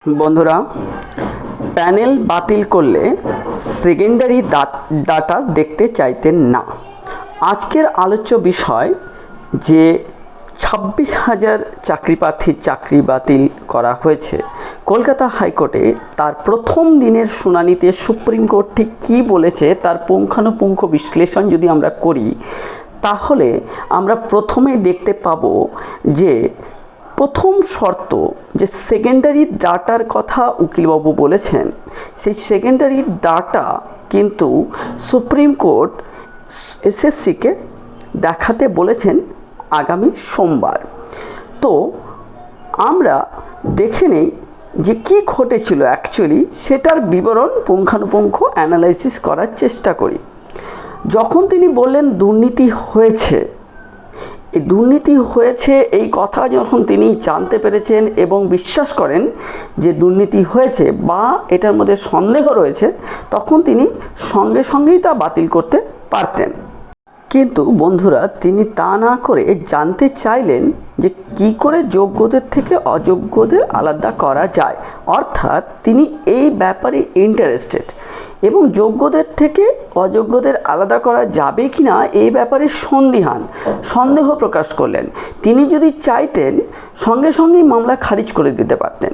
বন্ধুরা, প্যানেল বাতিল করলে সেকেন্ডারি ডাটা দেখতে চাইতেন না। আজকের আলোচ্য বিষয় যে 26,000 চাকরি প্রার্থীর চাকরি বাতিল করা হয়েছে কলকাতা হাইকোর্টে, তার প্রথম দিনের শুনানিতে সুপ্রিম কোর্ট ঠিক কী বলেছে তার পুঙ্খানুপুঙ্খ বিশ্লেষণ যদি আমরা করি, তাহলে আমরা প্রথমেই দেখতে পাবো যে প্রথম শর্ত যে সেকেন্ডারি ডাটার কথা উকিলবাবু বলেছেন, সেই সেকেন্ডারি ডাটা কিন্তু সুপ্রিম কোর্ট এসএসসিকে দেখাতে বলেছেন আগামী সোমবার। তো আমরা দেখে নেই যে কী ঘটেছিল অ্যাকচুয়ালি, সেটার বিবরণ পুঙ্খানুপুঙ্খ অ্যানালাইসিস করার চেষ্টা করি। যখন তিনি বললেন দুর্নীতি হয়েছে, এই দুর্নীতি হয়েছে এই কথা যখন তিনি জানতে পেরেছেন এবং বিশ্বাস করেন যে দুর্নীতি হয়েছে বা এটার মধ্যে সন্দেহ রয়েছে, তখন তিনি সঙ্গে সঙ্গেই তা বাতিল করতে পারতেন। কিন্তু বন্ধুরা, তিনি তা না করে জানতে চাইলেন যে কি করে যোগ্যদের থেকে অযোগ্যদের আলাদা করা যায়, অর্থাৎ তিনি এই ব্যাপারে ইন্টারেস্টেড এবং যোগ্যদের থেকে অযোগ্যদের আলাদা করা যাবে কি না এই ব্যাপারে সন্দেহ প্রকাশ করলেন। তিনি যদি চাইতেন সঙ্গে সঙ্গেই মামলা খারিজ করে দিতে পারতেন।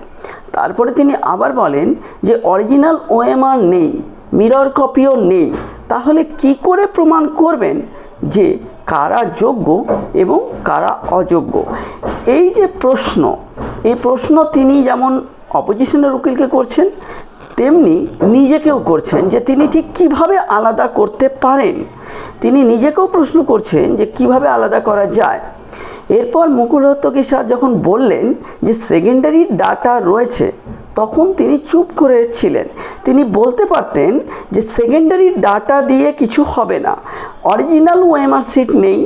তারপরে তিনি আবার বলেন যে অরিজিনাল ওএমআর নেই, মিরর কপিও নেই, তাহলে কি করে প্রমাণ করবেন যে কারা যোগ্য এবং কারা অযোগ্য? এই যে প্রশ্ন, এই প্রশ্ন তিনি যেমন অপোজিশনের উকিলকে করছেন, তেমনি নিজেকেও করছেন যে তিনি ঠিক কিভাবে আলাদা করতে পারেন। তিনি নিজেকেও প্রশ্ন করছেন যে কিভাবে আলাদা করা যায়। এরপর মুকুল রোহতগি স্যার যখন বললেন যে সেকেন্ডারি ডাটা রয়েছে, তখন তিনি চুপ করে ছিলেন। তিনি বলতে পারতেন যে সেকেন্ডারি ডাটা দিয়ে কিছু হবে না, অরিজিনাল ওএমআর শিট নেই,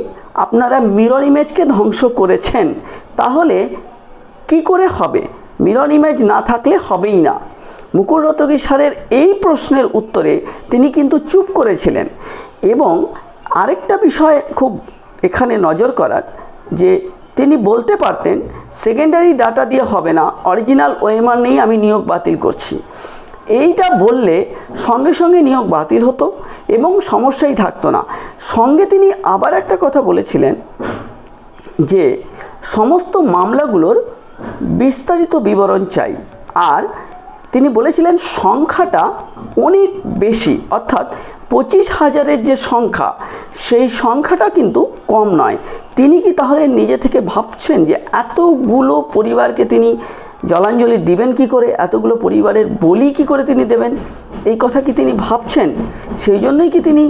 আপনারা মিরর ইমেজকে ধ্বংস করেছেন, তাহলে কি করে হবে? মিরর ইমেজ না থাকলে হবেই না। মুকুল রোহতগি স্যারের এই প্রশ্নের উত্তরে তিনি কিন্তু চুপ করেছিলেন। এবং আরেকটা বিষয় খুব এখানে নজর করার, যে তিনি বলতে পারতেন সেকেন্ডারি ডাটা দিয়ে হবে না, অরিজিনাল ওএমআর নেই, আমি নিয়োগ বাতিল করছি। এইটা বললে সঙ্গে সঙ্গে নিয়োগ বাতিল হতো এবং সমস্যাই থাকতো না। সঙ্গে তিনি আবার একটা কথা বলেছিলেন যে সমস্ত মামলাগুলোর বিস্তারিত বিবরণ চাই, আর তিনি বলেছিলেন সংখ্যাটা অনেক বেশি, অর্থাৎ 25,000-এর যে সংখ্যা, সেই সংখ্যাটা কিন্তু কম নয়। তিনি কি তাহলে নিজে থেকে ভাবছেন যে এতগুলো পরিবারকে তিনি জলাঞ্জলি দিবেন কি করে, এতগুলো পরিবারের বলি কি করে তিনি দেবেন, এই কথা কি তিনি ভাবছেন? সেই জন্যই কি তিনি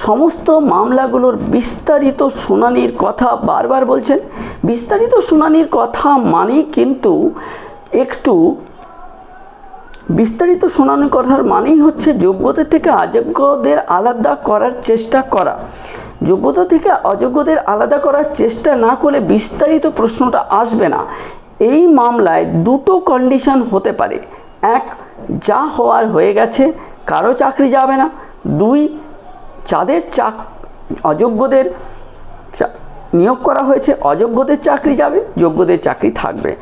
সমস্ত মামলাগুলোর বিস্তারিত শুনানির কথা বারবার বলছেন? বিস্তারিত শুনানির কথা মানেই কিন্তু বিস্তারিত শুনানির কথার মানেই হচ্ছে যোগ্যদের থেকে অযোগ্যদের আলাদা করার চেষ্টা করা। যোগ্যতা থেকে অযোগ্যদের আলাদা করার চেষ্টা না করলে বিস্তারিত প্রশ্নটা আসবে না। এই মামলায় দুটো কন্ডিশন হতে পারে: এক, যা হওয়ার হয়ে গেছে, কারো চাকরি যাবে না; দুই, যাদের অযোগ্যদের নিয়োগ করা হয়েছে, অযোগ্যদের চাকরি যাবে, যোগ্যদের চাকরি থাকবে।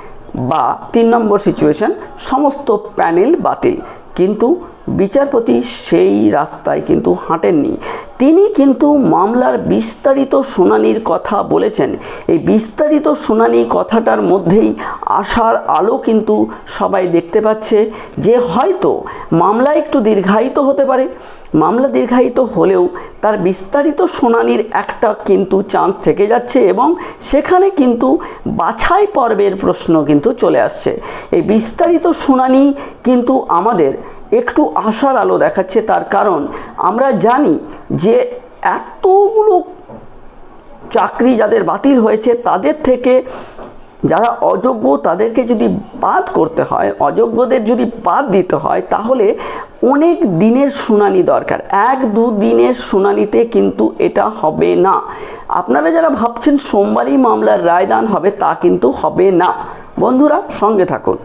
বা 3 নম্বর সিচুয়েশন, সমস্ত প্যানেল বাতিল। কিন্তু বিচারপতি সেই রাস্তায় কিন্তু হাঁটেননি। তিনি কিন্তু মামলার বিস্তারিত শুনানির কথা বলেছেন। এই বিস্তারিত শুনানি কথাটার মধ্যেই আশার আলো কিন্তু সবাই দেখতে পাচ্ছে যে হয়তো মামলা একটু দীর্ঘায়িত হতে পারে। মামলা দীর্ঘায়িত হলেও তার বিস্তারিত শুনানির একটা কিন্তু চান্স থেকে যাচ্ছে এবং সেখানে কিন্তু বাছাই পর্বের প্রশ্ন কিন্তু চলে আসছে। এই বিস্তারিত শুনানি কিন্তু আমাদের একটু আশার আলো দেখাচ্ছে। তার কারণ আমরা জানি যে এতগুলো চাকরি যাদের বাতিল হয়েছে, তাদের থেকে যারা অযোগ্য তাদেরকে যদি বাদ করতে হয়, অযোগ্যদের যদি বাদ দিতে হয়, তাহলে অনেক দিনের শুনানি দরকার। 1-2 দিনের শুনানিতে কিন্তু এটা হবে না। আপনারা যারা ভাবছেন সোমবারই মামলার রায়দান হবে, তা কিন্তু হবে না। বন্ধুরা, সঙ্গে থাকুন।